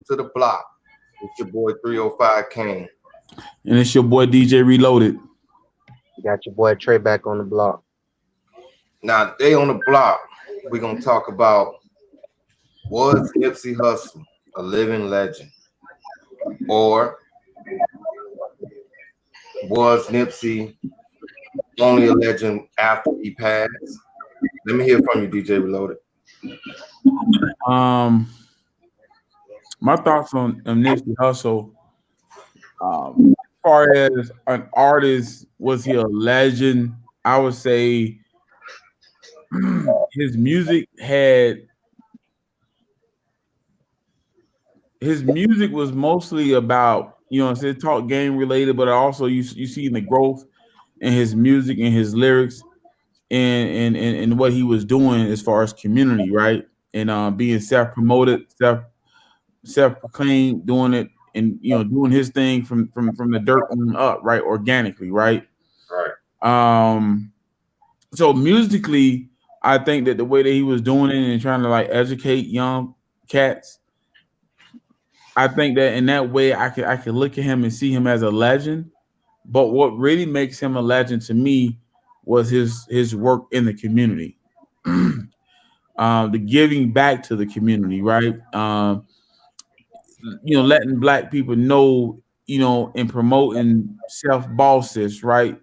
to the block. It's your boy 305 Kane. And it's your boy DJ Reloaded. You got your boy Trey back on the block. Now, they on the block, we're going to talk about, was Nipsey Hussle a living legend? Or was Nipsey only a legend after he passed? Let me hear from you, DJ Reloaded. My thoughts on Nipsey Hussle. As far as an artist, was he a legend? I would say his music was mostly about, it talk game related, but also you see the growth in his music and his lyrics and what he was doing as far as community, right? And being self-promoted, self-proclaimed, doing it and doing his thing from the dirt on up, right? Organically, right? Right. So musically, I think that the way that he was doing it and trying to like educate young cats, I think that in that way I could look at him and see him as a legend. But what really makes him a legend to me was his work in the community, the giving back to the community, right? Letting black people know, and promoting self bosses, right?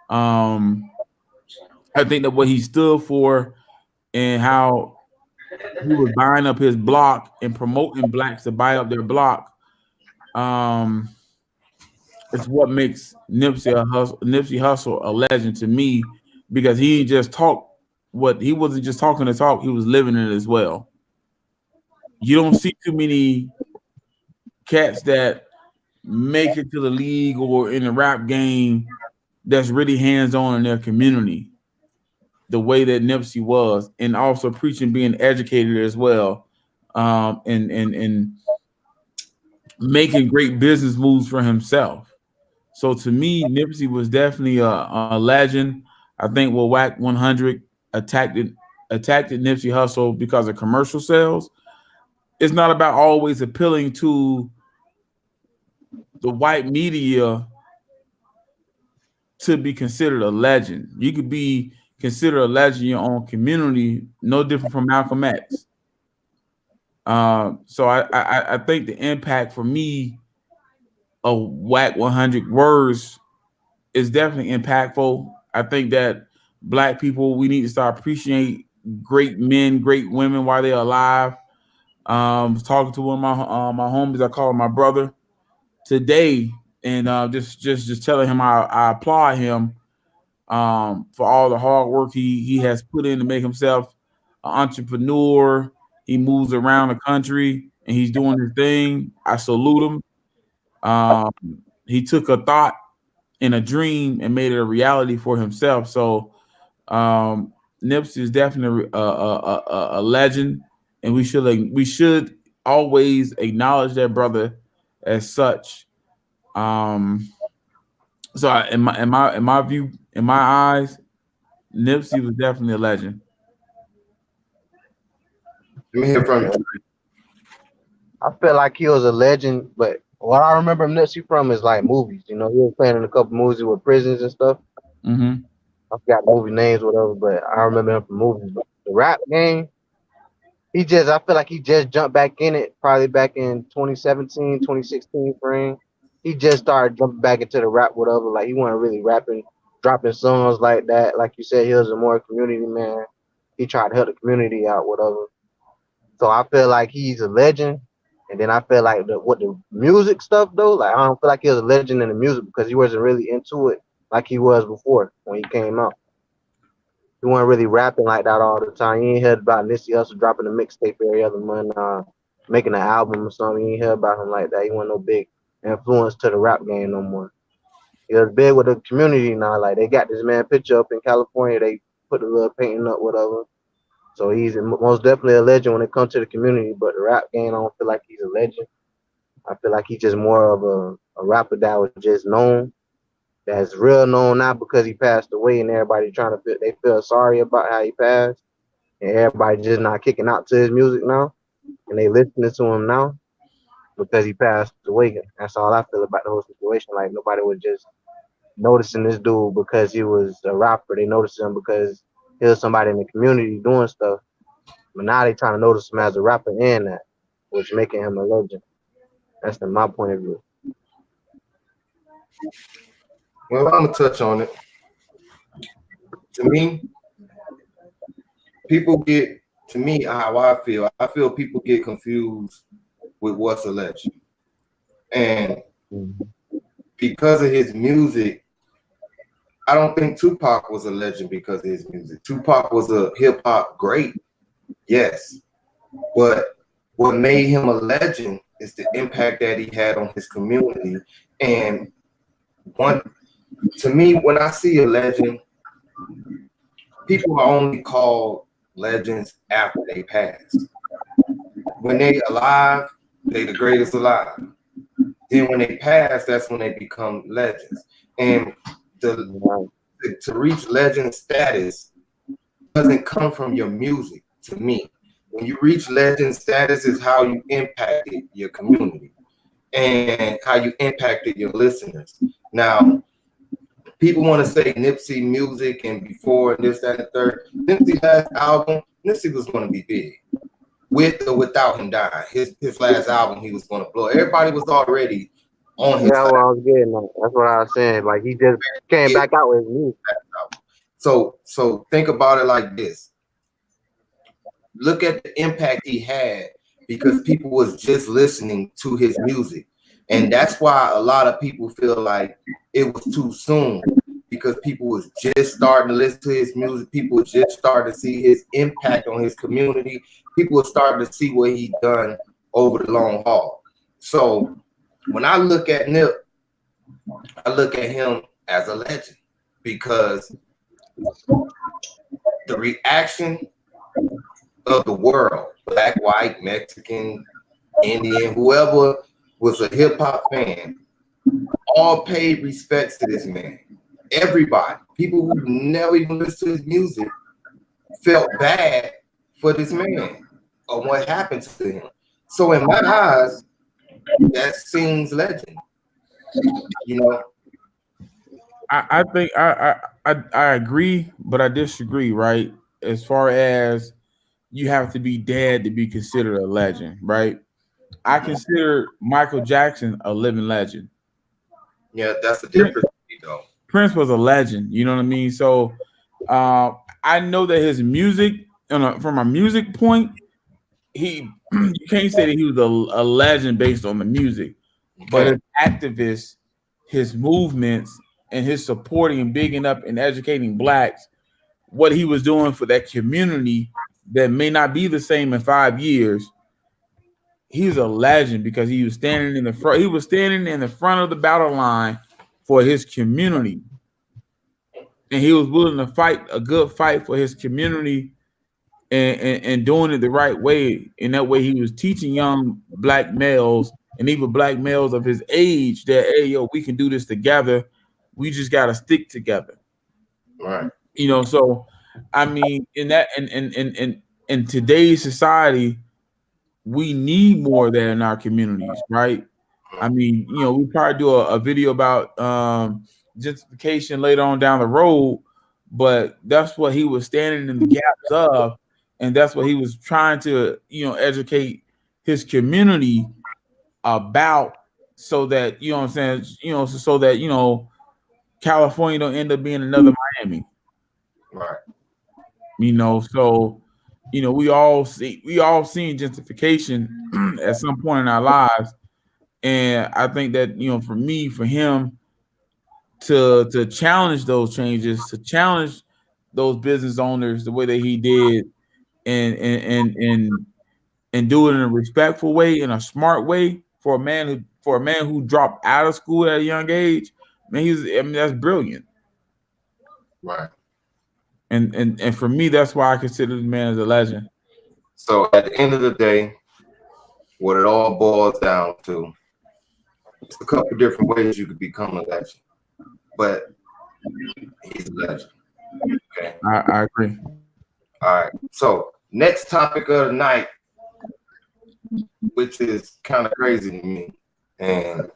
I think that what he stood for and how he was buying up his block and promoting blacks to buy up their block. It's what makes Nipsey Hussle a legend to me, because he just talked he wasn't just talking to talk, he was living it as well. You don't see too many cats that make it to the league or in the rap game that's really hands-on in their community the way that Nipsey was, and also preaching being educated as well, and making great business moves for himself. So to me, Nipsey was definitely a legend. I think Whack 100 attacked Nipsey Hussle because of commercial sales. It's not about always appealing to the white media to be considered a legend. You could be considered a legend in your own community, no different from Malcolm X. So I think the impact for me of Whack 100 words is definitely impactful. I think that black people, we need to start appreciate great men, great women while they're alive. Was talking to one of my homies, I call him my brother today, and just telling him I applaud him for all the hard work he has put in to make himself an entrepreneur. He moves around the country and he's doing his thing. I salute him. He took a thought and a dream and made it a reality for himself. So Nipsey is definitely a legend, and we should always acknowledge that brother as such. So in my view, in my eyes, Nipsey was definitely a legend. Let me hear from you. I feel like he was a legend, but what I remember Nipsey from is like movies. He was playing in a couple movies with prisons and stuff. Mm-hmm. I forgot movie names, whatever, but I remember him from movies. But the rap game, I feel like he just jumped back in it, probably back in 2017, 2016 frame. He just started jumping back into the rap, whatever. Like, he wasn't really rapping, dropping songs like that. Like you said, he was a more community man. He tried to help the community out, whatever. So I feel like he's a legend. And then I feel like the music stuff, though, like, I don't feel like he was a legend in the music because he wasn't really into it like he was before when he came out. He wasn't really rapping like that all the time. You ain't heard about Nipsey Hussle dropping a mixtape every other month, making an album or something. You ain't heard about him like that. He wasn't no big influence to the rap game no more. He was big with the community now. Like, they got this man picture up in California. They put the little painting up, whatever. So he's most definitely a legend when it comes to the community. But the rap game, I don't feel like he's a legend. I feel like he's just more of a rapper that was just known, that's real known now because he passed away, and everybody they feel sorry about how he passed, and everybody just not kicking out to his music now, and they listening to him now. because he passed away. That's all I feel about the whole situation. Like nobody was just noticing this dude because he was a rapper. They noticed him because he was somebody in the community doing stuff. But now they trying to notice him as a rapper and that, which making him a legend. That's my point of view. Well, I'm gonna touch on it. To me, people get to me how I feel. I feel people get confused with what's a legend, and Mhm. because of his music, I don't think Tupac was a legend because of his music. Tupac was a hip hop great, yes, but what made him a legend is the impact that he had on his community. And one, to me, when I see a legend, people are only called legends after they pass. When they alive, they the greatest alive. Then when they pass, that's when they become legends. And the Right. to reach legend status doesn't come from your music to me. When you reach legend status is how you impacted your community and how you impacted your listeners. Now, people want to say Nipsey music and before and this, that, and the third. Nipsey last album, Nipsey was going to be big. With or without him dying. His last album, he was going to blow. Everybody was already on his Yeah, what I was getting at. That's what I was saying. Like he just came last back out with his music. album. So think about it like this. Look at the impact he had because people was just listening to his music. And that's why a lot of people feel like it was too soon because people was just starting to listen to his music. People was just starting to see his impact on his community. People were starting to see what he done over the long haul. So when I look at Nip, I look at him as a legend because the reaction of the world, black, white, Mexican, Indian, whoever was a hip hop fan, all paid respects to this man. Everybody, people who never even listened to his music, felt bad for this man or what happened to him. So in my eyes, that seems legend. You know, I think I agree, but I disagree. Right, as far as you have to be dead to be considered a legend, right? I consider Michael Jackson a living legend. yeah, that's the Prince, difference, though. Prince was a legend. You know what I mean? So I know that his music, from a music point, he you can't say that he was a legend based on the music, but Okay, as activists, his movements and his supporting and bigging up and educating blacks, what he was doing for that community that may not be the same in 5 years, he's a legend because he was standing in the front. He was standing in the front of the battle line for his community, and he was willing to fight a good fight for his community and doing it the right way. In that way, he was teaching young black males and even black males of his age that, hey, yo, we can do this together. We just got to stick together. right. So I mean, in today's society, we need more of that in our communities, right? I mean, we probably do a video about gentrification later on down the road, but that's what he was standing in the gaps of, and that's what he was trying to, educate his community about, so that what I'm saying, so that California don't end up being another Miami. Right. So we all seen gentrification at some point in our lives, and I think that for him to challenge those changes, to challenge those business owners the way that he did, and do it in a respectful way, in a smart way, for a man who dropped out of school at a young age, man, that's brilliant. Right. And for me, that's why I consider the man as a legend. So at the end of the day, what it all boils down to, it's a couple different ways you could become a legend, but he's a legend. Okay. I agree. All right. So next topic of the night, which is kind of crazy to me. And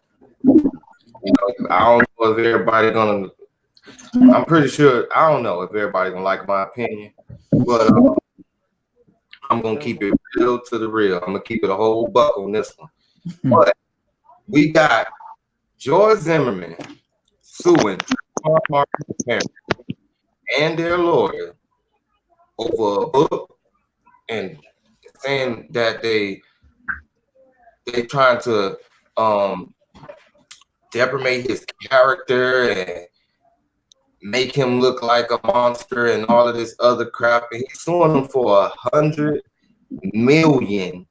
I don't know if everybody gonna. I'm pretty sure I don't know if everybody gonna like my opinion, but I'm gonna keep it real to the real. I'm gonna keep it a whole buck on this one. But we got George Zimmerman suing Martin's parents and their lawyer over a book and saying that they trying to deprime his character and make him look like a monster and all of this other crap. And he's suing them for $100 million.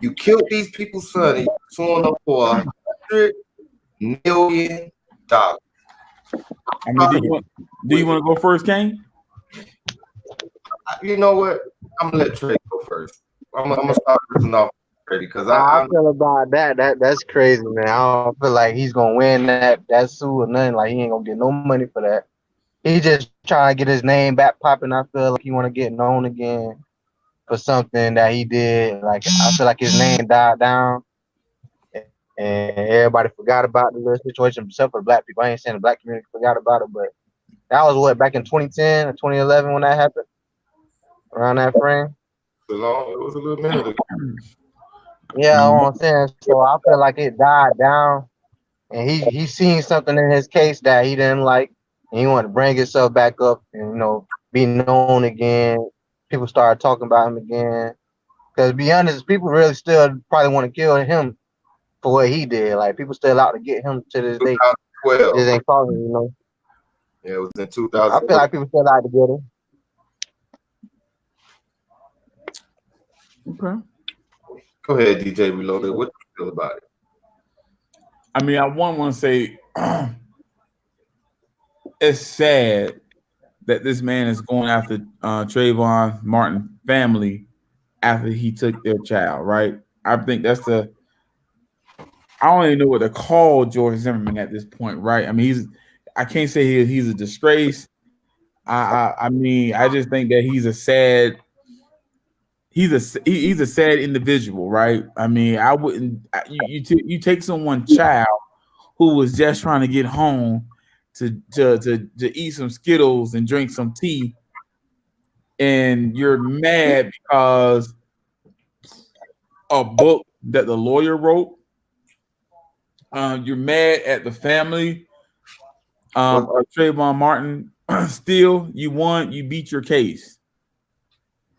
You killed these people's son and you're suing them for $100 million. I mean, do you want to go first, Kane? You know what? I'm gonna let Trey go first. I'm gonna start this off because I feel about that's crazy, man. I don't feel like he's gonna win that suit or nothing. Like he ain't gonna get no money for that. He just trying to get his name back popping. I feel like he want to get known again for something that he did. Like I feel like his name died down, and everybody forgot about the little situation, except for the black people. I ain't saying the black community forgot about it, but that was what, back in 2010 or 2011 when that happened, around that frame. It was a little minute ago. Yeah, I'm saying. So I feel like it died down, and he seen something in his case that he didn't like, and he wanted to bring himself back up and be known again. People started talking about him again. Because to be honest, people really still probably want to kill him for what he did. Like people still out to get him to this day. 2012. Just ain't calling, Yeah, it was in 2000. I feel like people still out to get him. Okay. Go ahead, DJ Reloaded. What do you feel about it? I mean, I want to say it's sad that this man is going after Trayvon Martin family after he took their child, right? I think that's I don't even know what to call George Zimmerman at this point, right? I mean, I can't say he's a disgrace. I mean, I just think that he's a sad individual, right? I mean, I wouldn't. You take someone's child who was just trying to get home to eat some Skittles and drink some tea, and you're mad because a book that the lawyer wrote. You're mad at the family of Trayvon Martin. Still, you won. You beat your case.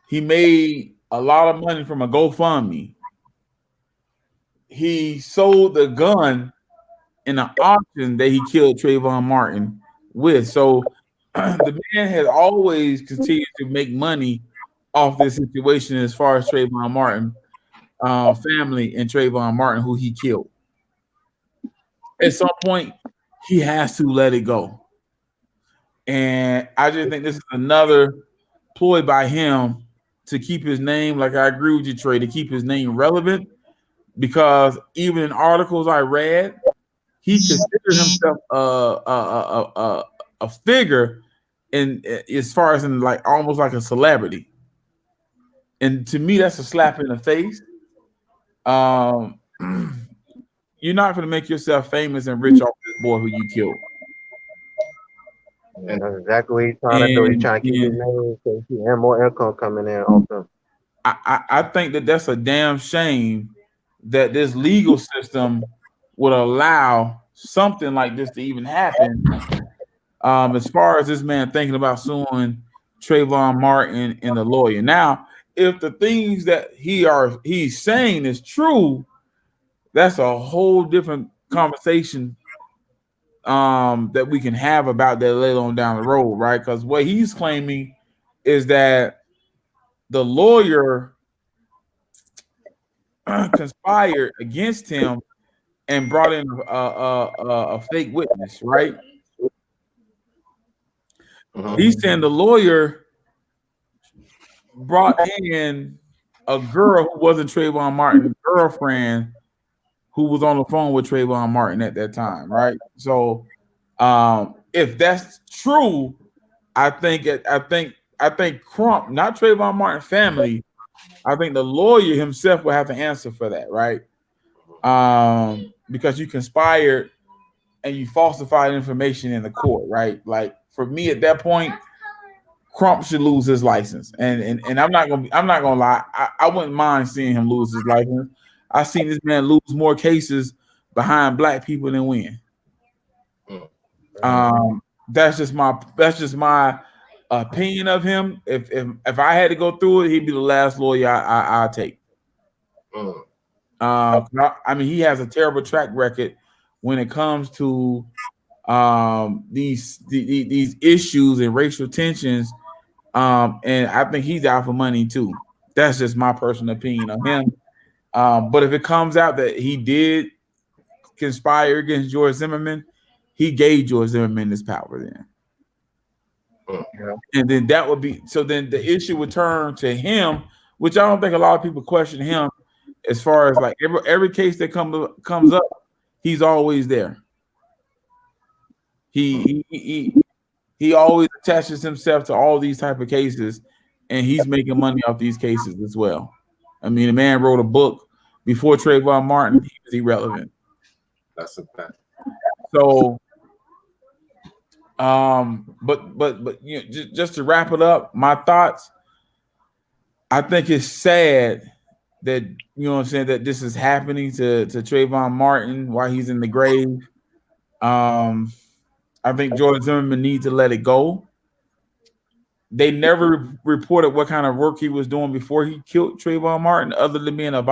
He made a lot of money from a GoFundMe. He sold the gun in an auction that he killed Trayvon Martin with. So the man has always continued to make money off this situation as far as Trayvon Martin family and Trayvon Martin, who he killed. At some point, he has to let it go. And I just think this is another ploy by him to keep his name, like I agree with you, Trey, to keep his name relevant, because even in articles I read, he considered himself a figure in as far as in like almost like a celebrity. And to me, that's a slap in the face. You're not going to make yourself famous and rich off this boy who you killed. And that's exactly what he's trying to do. He's trying to keep his name so he can have more income coming in off him. I think that that's a damn shame that this legal system would allow something like this to even happen. As far as this man thinking about suing Trayvon Martin and the lawyer. Now, if the things that he's saying is true, that's a whole different conversation that we can have about that later on down the road, right? Because what he's claiming is that the lawyer conspired against him and brought in a fake witness, right? He's saying the lawyer brought in a girl who wasn't Trayvon Martin's girlfriend, who was on the phone with Trayvon Martin at that time, right? So, if that's true, I think Crump, not Trayvon Martin family, I think the lawyer himself will have to answer for that, right? Because you conspired and you falsified information in the court, right? Like for me at that point, Crump should lose his license. And I'm not gonna lie, I wouldn't mind seeing him lose his license. I've seen this man lose more cases behind black people than win. That's just my opinion of him. If I had to go through it, he'd be the last lawyer I'll take. I mean, he has a terrible track record when it comes to these issues and racial tensions. And I think he's out for money too. That's just my personal opinion of him. But if it comes out that he did conspire against George Zimmerman, he gave George Zimmerman this power then. And then that would be so then the issue would turn to him, which I don't think a lot of people question him as far as like every case that comes up, he's always there. He always attaches himself to all these type of cases, and he's making money off these cases as well. I mean, the man wrote a book before Trayvon Martin. He was irrelevant. That's a fact. So, but you know, just to wrap it up, my thoughts. I think it's sad that you know what I'm saying that this is happening to Trayvon Martin while he's in the grave. I think George Zimmerman needs to let it go. They never reported what kind of work he was doing before he killed Trayvon Martin, other than being like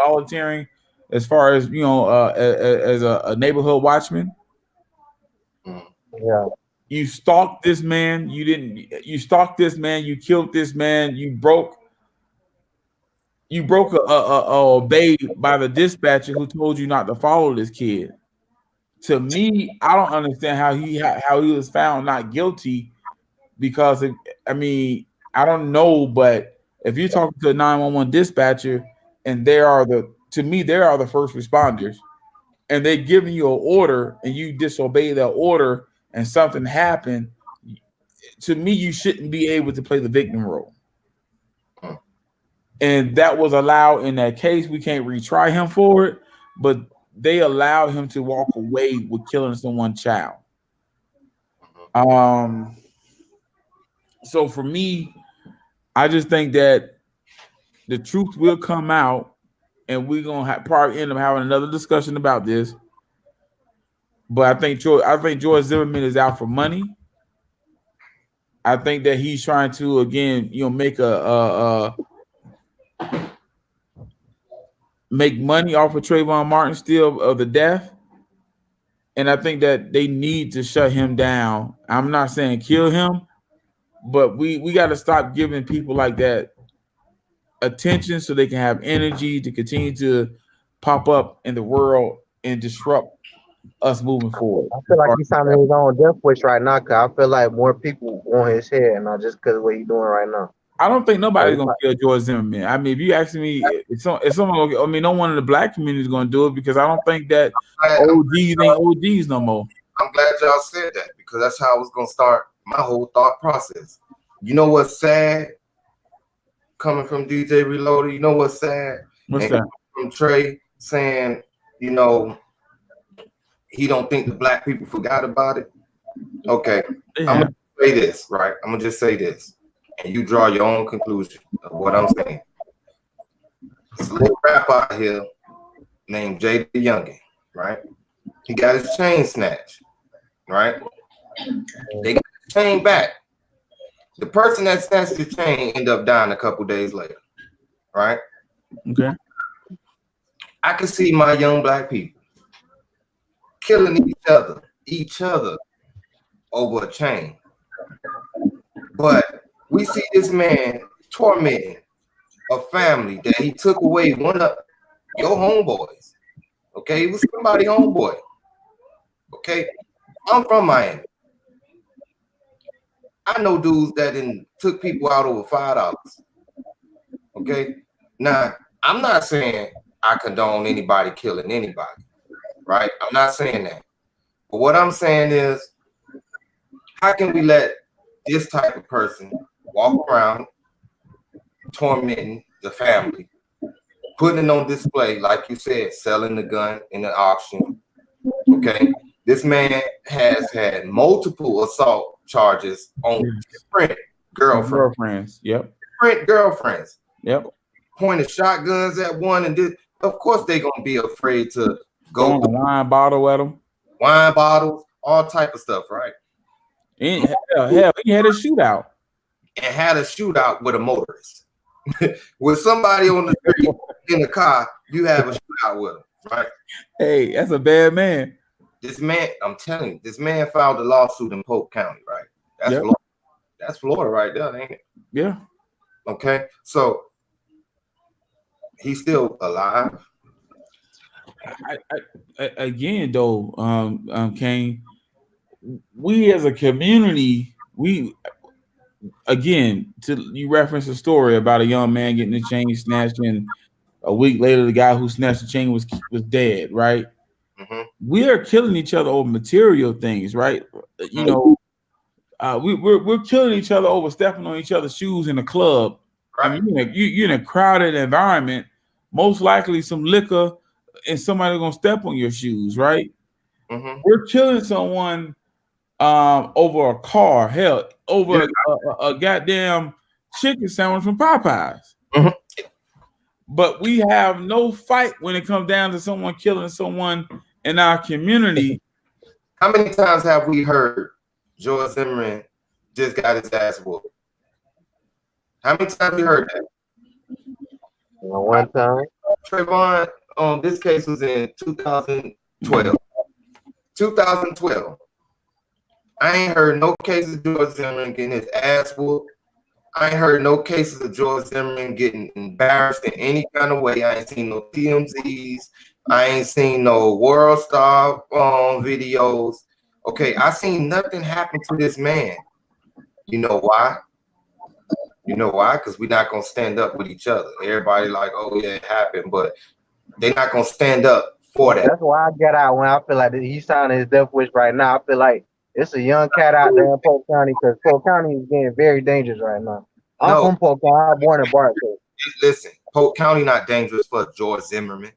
volunteering, as far as you know, as a neighborhood watchman. Yeah. You stalked this man. You stalked this man. You killed this man. You broke a babe by the dispatcher who told you not to follow this kid. To me, I don't understand how he was found not guilty because I mean, I don't know, but if you're talking to a 911 dispatcher and they are the first responders and they're giving you an order and you disobey that order and something happened, to me, you shouldn't be able to play the victim role. And that was allowed in that case. We can't retry him for it, but they allowed him to walk away with killing someone's child. So for me, I just think that the truth will come out, and we're gonna probably end up having another discussion about this. But I think George Zimmerman is out for money. I think that he's trying to again, you know, make money off of Trayvon Martin still of the death. And I think that they need to shut him down. I'm not saying kill him, but we got to stop giving people like that attention so they can have energy to continue to pop up in the world and disrupt us moving forward. I feel like he's signing his own death wish right now because I feel like more people want his head, and not just because of what he's doing right now. I don't think nobody's gonna kill George Zimmerman. I mean, if you ask me, if someone, I mean, no one in the black community is gonna do it because I don't think that OGs ain't OGs no more. I'm glad y'all said that because that's how I was gonna start my whole thought process. You know what's sad? Coming from DJ Reloaded, you know what's sad? What's that? From Trey saying, you know, he don't think the black people forgot about it. Okay, yeah. I'm gonna say this, right? I'm gonna just say this. And you draw your own conclusion of what I'm saying. There's a little rapper out here named Jay the Youngin, right? He got his chain snatched, right? They got his chain back. The person that snatched the chain ended up dying a couple days later, right? Okay. I can see my young black people killing each other over a chain. But we see this man tormenting a family that he took away one of your homeboys. Okay, he was somebody's homeboy. Okay, I'm from Miami. I know dudes that took people out over $5. Okay, now I'm not saying I condone anybody killing anybody, right? I'm not saying that. But what I'm saying is, how can we let this type of person walk around tormenting the family, putting it on display, like you said, selling the gun in the auction. Okay, this man has had multiple assault charges on different girlfriends. Yep. Different girlfriends. Yep. Pointed shotguns at one, and this, of course they're gonna be afraid to go throw a wine bottle at them. Wine bottles, all type of stuff, right? And hell, he had a shootout. And had a shootout with a motorist. With somebody on the street in the car, you have a shootout with him, right? Hey, that's a bad man. This man, I'm telling you, this man filed a lawsuit in Polk County, right? That's Florida. That's Florida right there, ain't it? Yeah. Okay, so he's still alive. Again, though, Kane, we as a community, you reference a story about a young man getting the chain snatched, and a week later, the guy who snatched the chain was dead, right? Mm-hmm. We are killing each other over material things, right? You know, we're killing each other over stepping on each other's shoes in a club. Right. I mean, you're in a crowded environment. Most likely, some liquor and somebody gonna step on your shoes, right? Mm-hmm. We're killing someone over a car, hell, over a goddamn chicken sandwich from Popeyes. Mm-hmm. But we have no fight when it comes down to someone killing someone in our community. How many times have we heard George Zimmerman just got his ass whooped? How many times have you heard that? One time. Trayvon, this case was in 2012. 2012. I ain't heard no cases of George Zimmerman getting his ass whooped. I ain't heard no cases of George Zimmerman getting embarrassed in any kind of way. I ain't seen no TMZs. I ain't seen no World Star videos. Okay, I seen nothing happen to this man. You know why? You know why? Because we're not gonna stand up with each other. Everybody like, oh yeah, it happened, but they're not gonna stand up for that. That's why I get out when I feel like he's signing his death wish right now. I feel like it's a young cat out there in Polk County, because Polk County is getting very dangerous right now. I'm from Polk County. I'm born in Barclay. Listen, Polk County not dangerous for George Zimmerman.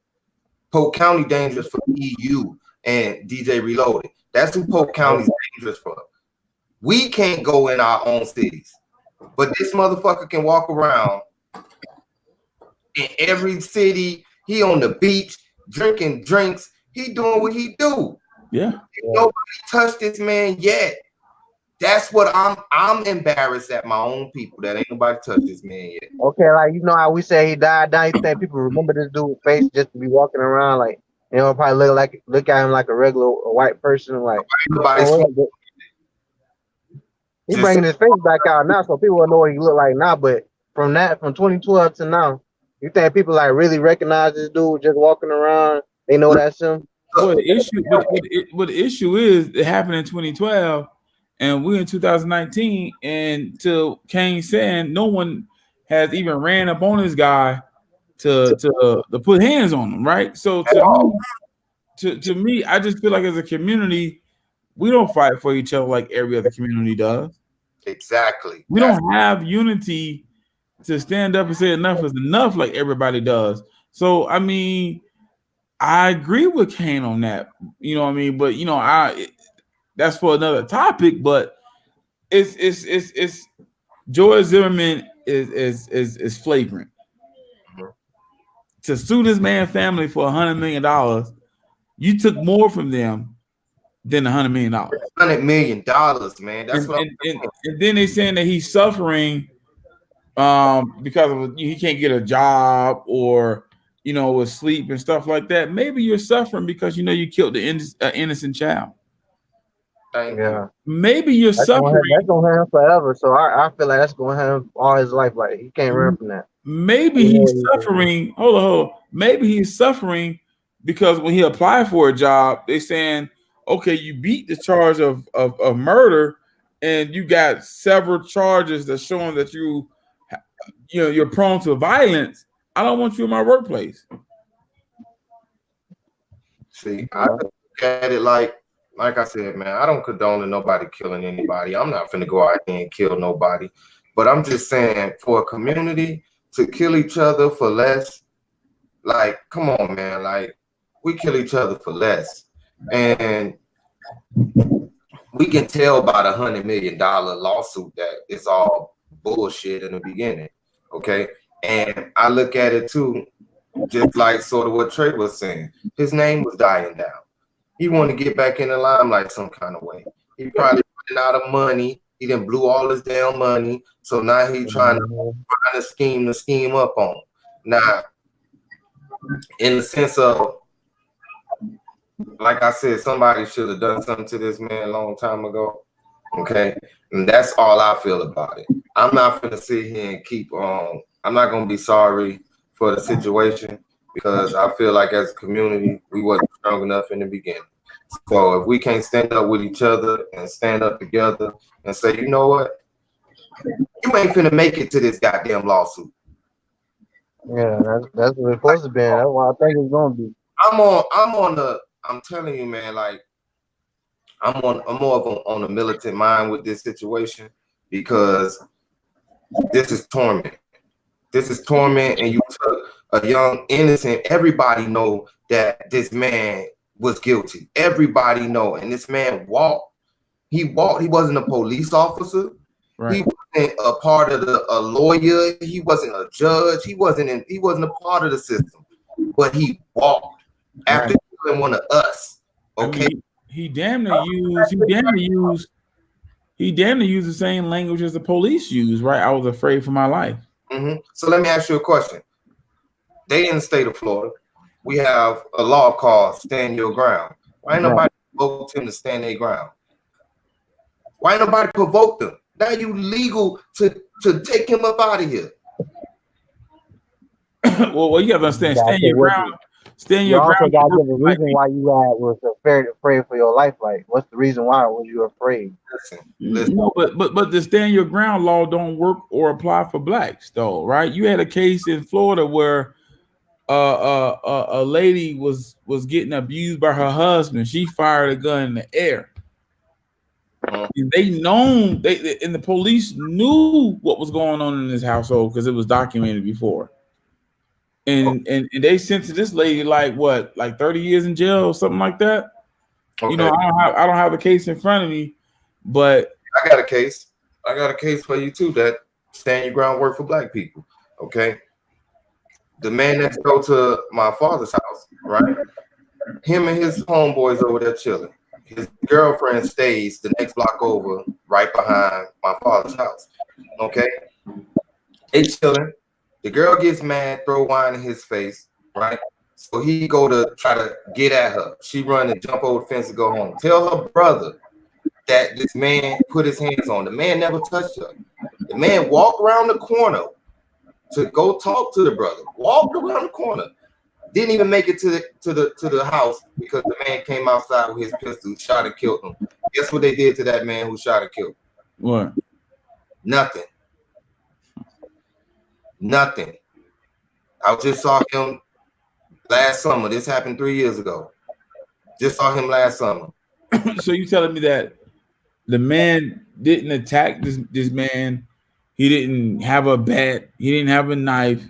Polk County dangerous for EU and DJ Reloaded. That's who Polk County is dangerous for. We can't go in our own cities, but this motherfucker can walk around in every city. He on the beach drinking drinks. He doing what he do. Yeah. Nobody touched this man yet. That's what I'm embarrassed at my own people that ain't nobody touched this man yet. Okay, like you know how we say he died. Now you think people remember this dude's face just to be walking around like probably look at him like a regular white person, like he bringing his face back out now, so people will know what he look like now. But from 2012 to now, you think people like really recognize this dude just walking around? They know that's him. Well, the issue is it happened in 2012, and we're in 2019. And to Kane saying, no one has even ran up on this guy to put hands on him, right? So to me, I just feel like as a community, we don't fight for each other like every other community does. Exactly. We don't have unity to stand up and say enough is enough like everybody does. So I mean, I agree with Kane on that. You know what I mean? But you know, that's for another topic. But it's George Zimmerman is flagrant. Mm-hmm. To sue this man's family for $100 million, you took more from them than $100 million. $100 million, man. That's and then they saying that he's suffering because he can't get a job or with sleep and stuff like that. Maybe you're suffering because you killed the innocent child. Yeah. Maybe you're suffering. That's gonna have him forever. So I feel like that's gonna have him all his life. Like he can't run from that. Maybe he's suffering. Hold on. Maybe he's suffering because when he applied for a job, they're saying, okay, you beat the charge of murder, and you got several charges that's showing that you're prone to violence. I don't want you in my workplace. See, I look at it like I said, man, I don't condone nobody killing anybody. I'm not finna go out here and kill nobody. But I'm just saying, for a community to kill each other for less, like, come on, man. Like, we kill each other for less. And we can tell by the $100 million lawsuit that it's all bullshit in the beginning. Okay. And I look at it too, just like sort of what Trey was saying. His name was dying down. He wanted to get back in the limelight some kind of way. He probably running out of money. He done blew all his damn money. So now he's trying to scheme up on. Now, in the sense of, like I said, somebody should have done something to this man a long time ago. Okay. And that's all I feel about it. I'm not gonna sit here and keep I'm not gonna be sorry for the situation, because I feel like as a community, we wasn't strong enough in the beginning. So if we can't stand up with each other and stand up together and say, you know what, you ain't finna make it to this goddamn lawsuit. Yeah, that's what it's supposed to be. That's what I think it's gonna be. I'm telling you, man, like I'm more of on a militant mind with this situation, because this is torment. This is torment, and you took a young innocent. Everybody know that this man was guilty. Everybody know, and this man walked. He walked. He wasn't a police officer. Right. He wasn't a part of a lawyer. He wasn't a judge. He wasn't a part of the system. But he walked after killing one of us. Okay. I mean, he damn near used the same language as the police use, right? I was afraid for my life. Mm-hmm. So let me ask you a question. They in the state of Florida, we have a law called Stand Your Ground. Why ain't nobody provoked him to stand their ground? Why ain't nobody provoked them? Now you legal to take him up out of here. well, you have to understand, stand your ground. Stand your ground. You also got to give a reason why you was afraid for your life. Like, what's the reason why was you afraid? Listen. No, but the stand your ground law don't work or apply for blacks, though, right? You had a case in Florida where a lady was getting abused by her husband. She fired a gun in the air. And the police knew what was going on in this household because it was documented before. And they sentenced this lady like 30 years in jail or something like that. Okay. You know, I don't have a case in front of me, but I got a case. I got a case for you too. That stand your ground work for black people. Okay. The man next door to my father's house, right? Him and his homeboys over there chilling. His girlfriend stays the next block over, right behind my father's house. Okay. They chilling. The girl gets mad, throw wine in his face, right? So he go to try to get at her. She run and jump over the fence to go home. Tell her brother that this man put his hands on. The man never touched her. The man walked around the corner to go talk to the brother. Walked around the corner. Didn't even make it to the house because the man came outside with his pistol, shot and killed him. Guess what they did to that man who shot and killed him? What? Nothing. Nothing. I just saw him last summer. This happened 3 years ago. Just saw him last summer. So you telling me that the man didn't attack this man? He didn't have a bat. He didn't have a knife.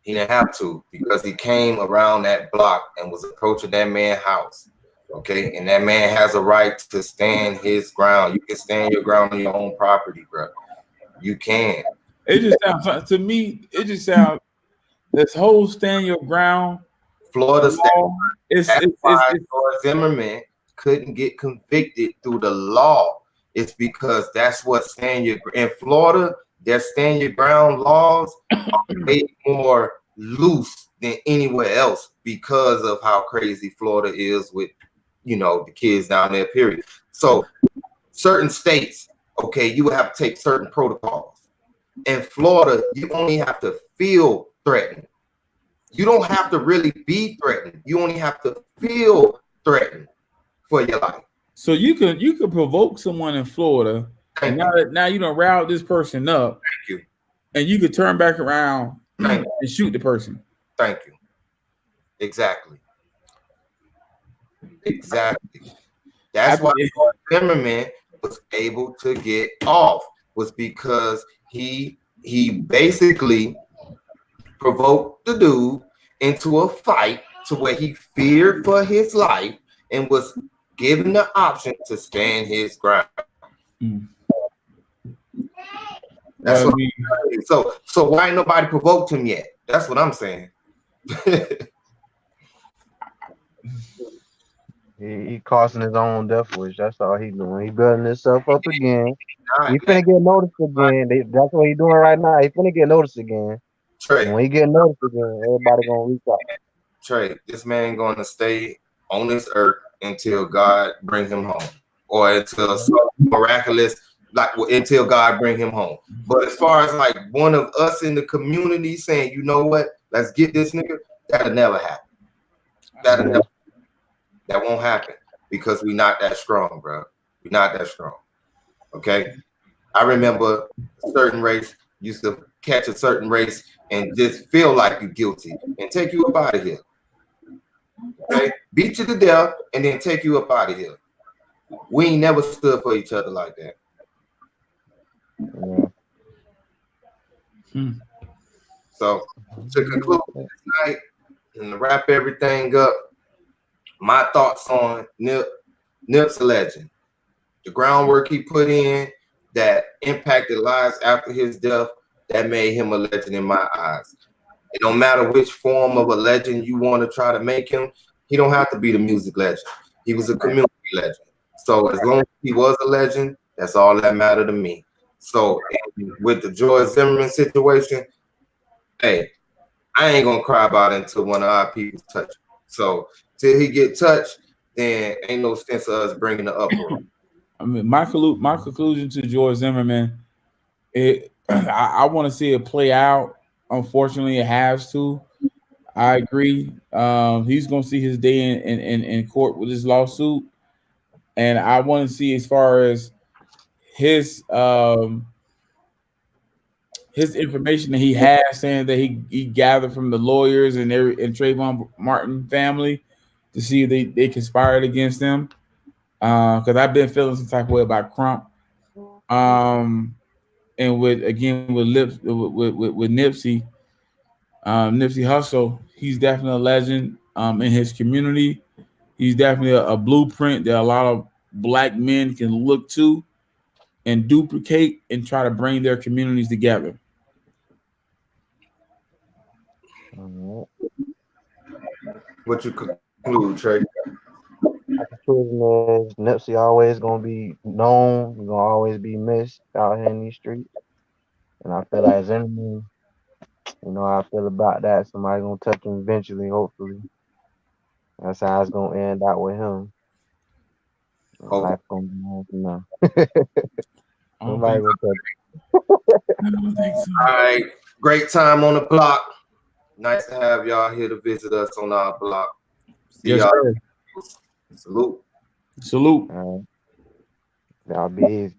He didn't have to, because he came around that block and was approaching that man's house. Okay, and that man has a right to stand his ground. You can stand your ground on your own property, bro. You can. It just sounds to me. It just sounds this whole stand your ground. Florida law, it's Zimmerman couldn't get convicted through the law. It's because that's what stand your in Florida. Their stand your ground laws are way more loose than anywhere else because of how crazy Florida is with, you know, the kids down there. Period. So certain states, okay, you would have to take certain protocols. In Florida, you only have to feel threatened. You don't have to really be threatened. You only have to feel threatened for your life. So you could provoke someone in Florida, and now you don't rile this person up. Thank you. And you could turn back around and shoot the person. Thank you. Exactly. That's why Zimmerman was able to get off, was because he basically provoked the dude into a fight to where he feared for his life and was given the option to stand his ground. Mm. That's Well, what I'm saying. So why ain't nobody provoked him yet? That's what I'm saying. He causing his own death wish. That's all he doing. He building himself up again. He Not, finna get noticed again. That's what he doing right now. He finna get noticed again. And Trey, when he get noticed again, everybody gonna reach out. Trey, this man going to stay on this earth until God bring him home, or until some miraculous, like until God bring him home. But as far as like one of us in the community saying, you know what, let's get this nigga, that'll never happen. That won't happen because we not that strong, bro. We not that strong. Okay. I remember a certain race used to catch a certain race and just feel like you're guilty and take you up out of here. Okay, beat you to death and then take you up out of here. We ain't never stood for each other like that. Yeah. So to conclude tonight and to wrap everything up, my thoughts on Nip's a legend. The groundwork he put in that impacted lives after his death, that made him a legend in my eyes. It don't matter which form of a legend you want to try to make him. He don't have to be the music legend. He was a community legend. So as long as he was a legend, that's all that mattered to me. So with the George Zimmerman situation, hey, I ain't gonna cry about it until one of our people touch him. So till he get touched, then ain't no sense of us bringing the uproar. I mean, my conclusion to George Zimmerman, I want to see it play out. Unfortunately, it has to. I agree. He's going to see his day in court with his lawsuit, and I want to see as far as his his information that he has, saying that he gathered from the lawyers and Trayvon Martin family to see if they conspired against them. Because I've been feeling some type of way about Crump. And with Nipsey, Nipsey Hussle, he's definitely a legend in his community. He's definitely a blueprint that a lot of black men can look to and duplicate and try to bring their communities together. What you conclude, Trey? Conclusion is Nipsey always gonna be known. He's gonna always be missed out here in these streets. And I feel like Zimmerman, you know how I feel about that. Somebody gonna touch him eventually, hopefully. That's how it's gonna end out with him. Life gonna be on from now. Somebody gonna touch him. I don't think so. All right, great time on the block. Nice to have y'all here to visit us on our block. See Yes, y'all. sir. Salute. Salute. Y'all be easy.